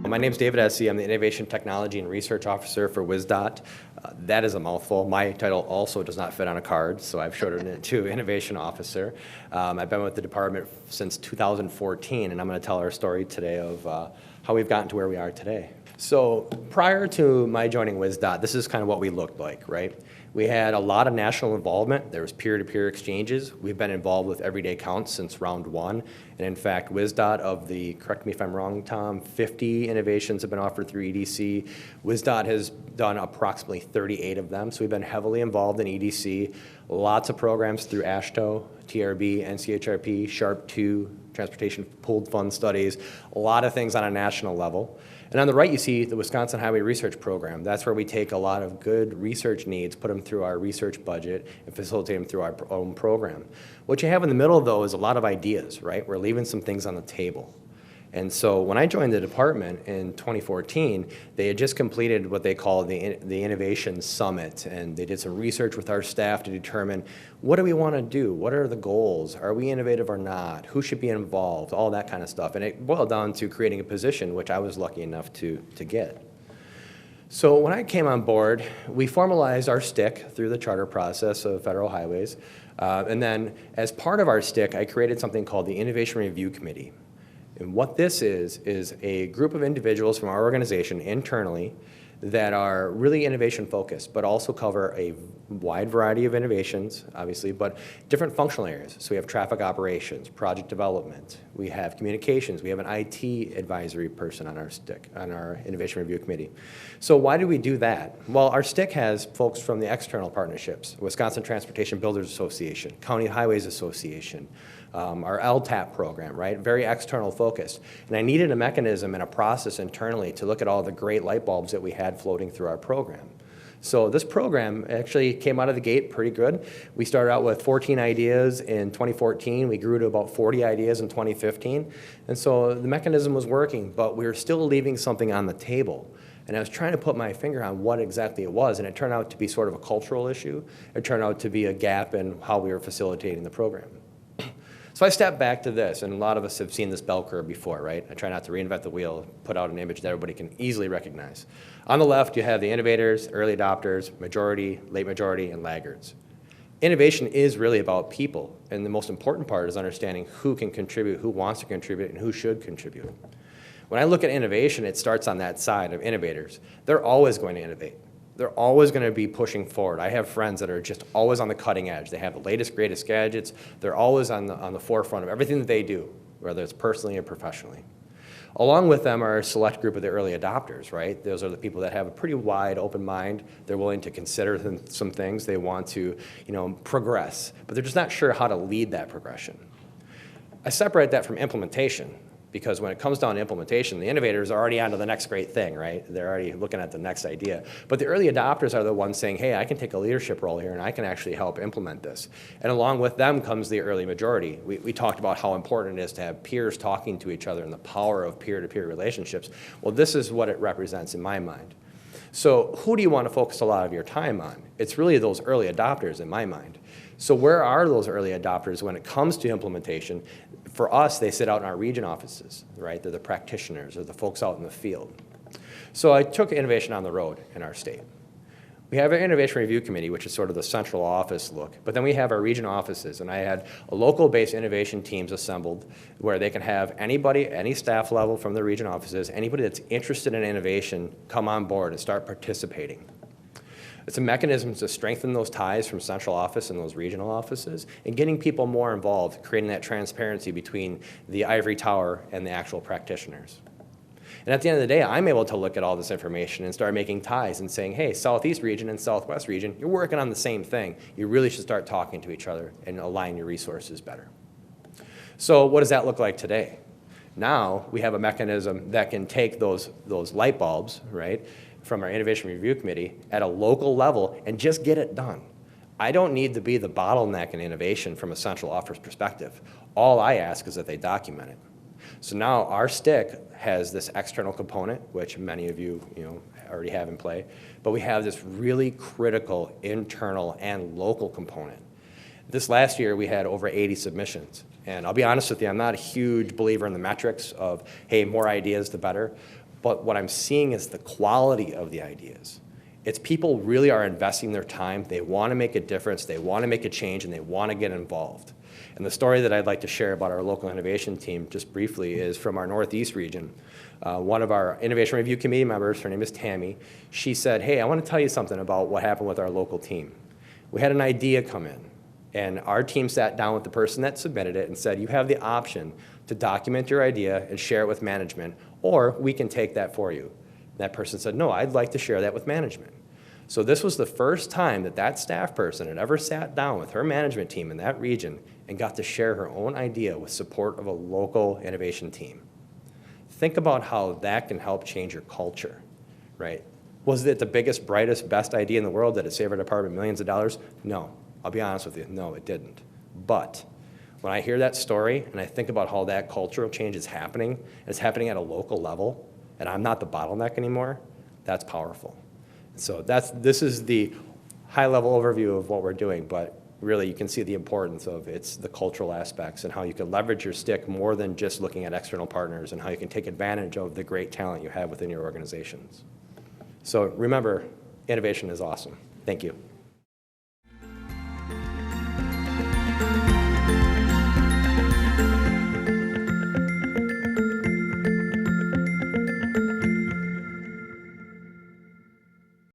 My name is David Essie. I'm the Innovation Technology and Research Officer for WisDOT. That is a mouthful. My title also does not fit on a card, so I've shortened it to Innovation Officer. I've been with the department since 2014, and I'm going to tell our story today of how we've gotten to where we are today. So prior to my joining WisDOT, this is kind of what we looked like, right? We had a lot of national involvement. There was peer-to-peer exchanges. We've been involved with Everyday Counts since round one. And in fact, WisDOT, of the, correct me if I'm wrong, Tom, 50 innovations have been offered through EDC. WisDOT has done approximately 38 of them. So we've been heavily involved in EDC. Lots of programs through AASHTO, TRB, NCHRP, SHARP2, Transportation Pooled Fund Studies, a lot of things on a national level. And on the right, you see the Wisconsin Highway Research Program. That's where we take a lot of good research needs, put them through our research budget, and facilitate them through our own program. What you have in the middle, though, is a lot of ideas, right? We're leaving some things on the table. And so when I joined the department in 2014, they had just completed what they call the Innovation Summit, and they did some research with our staff to determine what do we want to do? What are the goals? Are we innovative or not? Who should be involved? All that kind of stuff. And it boiled down to creating a position, which I was lucky enough to get. So when I came on board, we formalized our STIC through the charter process of Federal Highways. And then as part of our STIC, I created something called the Innovation Review Committee. And what this is a group of individuals from our organization internally that are really innovation focused, but also cover a wide variety of innovations, obviously, but different functional areas. So we have traffic operations, project development, we have communications, we have an IT advisory person on our STIC, on our Innovation Review Committee. So why do we do that? Well, our STIC has folks from the external partnerships, Wisconsin Transportation Builders Association, County Highways Association, our LTAP program, right? Very external focused. And I needed a mechanism and a process internally to look at all the great light bulbs that we had floating through our program. So this program actually came out of the gate pretty good. We started out with 14 ideas in 2014. We grew to about 40 ideas in 2015. And so the mechanism was working, but we were still leaving something on the table. And I was trying to put my finger on what exactly it was, and it turned out to be sort of a cultural issue. It turned out to be a gap in how we were facilitating the program. So I stepped back to this, and a lot of us have seen this bell curve before, right? I try not to reinvent the wheel, put out an image that everybody can easily recognize. On the left, you have the innovators, early adopters, majority, late majority, and laggards. Innovation is really about people, and the most important part is understanding who can contribute, who wants to contribute, and who should contribute. When I look at innovation, it starts on that side of innovators. They're always going to innovate. They're always going to be pushing forward. I have friends that are just always on the cutting edge. They have the latest, greatest gadgets. They're always on the forefront of everything that they do, whether it's personally or professionally. Along with them are a select group of the early adopters, right? Those are the people that have a pretty wide open mind. They're willing to consider some things. They want to, progress, but they're just not sure how to lead that progression. I separate that from implementation, because when it comes down to implementation, the innovators are already on to the next great thing, right? They're already looking at the next idea. But the early adopters are the ones saying, hey, I can take a leadership role here and I can actually help implement this. And along with them comes the early majority. We talked about how important it is to have peers talking to each other and the power of peer-to-peer relationships. Well, this is what it represents in my mind. So who do you want to focus a lot of your time on? It's really those early adopters in my mind. So where are those early adopters when it comes to implementation? For us, they sit out in our region offices, right? They're the practitioners or the folks out in the field. So I took innovation on the road in our state. We have an Innovation Review Committee, which is sort of the central office look, but then we have our region offices, and I had local-based innovation teams assembled where they can have anybody, any staff level from the region offices, anybody that's interested in innovation come on board and start participating. It's a mechanism to strengthen those ties from central office and those regional offices and getting people more involved, creating that transparency between the ivory tower and the actual practitioners. And at the end of the day, I'm able to look at all this information and start making ties and saying, hey, Southeast region and Southwest region, you're working on the same thing. You really should start talking to each other and align your resources better. So what does that look like today? Now we have a mechanism that can take those light bulbs, right, from our Innovation Review Committee at a local level and just get it done. I don't need to be the bottleneck in innovation from a central office perspective. All I ask is that they document it. So now our STIC has this external component, which many of you, already have in play, but we have this really critical internal and local component. This last year we had over 80 submissions. And I'll be honest with you, I'm not a huge believer in the metrics of, hey, more ideas the better. but what I'm seeing is the quality of the ideas. It's people really are investing their time, they want to make a difference, they want to make a change, and they want to get involved. And the story that I'd like to share about our local innovation team, just briefly, is from our Northeast region. One of our Innovation Review Committee members, her name is Tammy, she said, hey, I want to tell you something about what happened with our local team. We had an idea come in, and our team sat down with the person that submitted it and said, you have the option to document your idea and share it with management, or we can take that for you. That person said, no, I'd like to share that with management. So this was the first time that that staff person had ever sat down with her management team in that region and got to share her own idea with support of a local innovation team. Think about how that can help change your culture, right? Was it the biggest, brightest, best idea in the world that it saved our department millions of dollars? No, I'll be honest with you, no, it didn't. But when I hear that story and I think about how that cultural change is happening, and it's happening at a local level, and I'm not the bottleneck anymore, that's powerful. So this is the high-level overview of what we're doing, but really you can see the importance of the cultural aspects and how you can leverage your STIC more than just looking at external partners, and how you can take advantage of the great talent you have within your organizations. So remember, innovation is awesome. Thank you.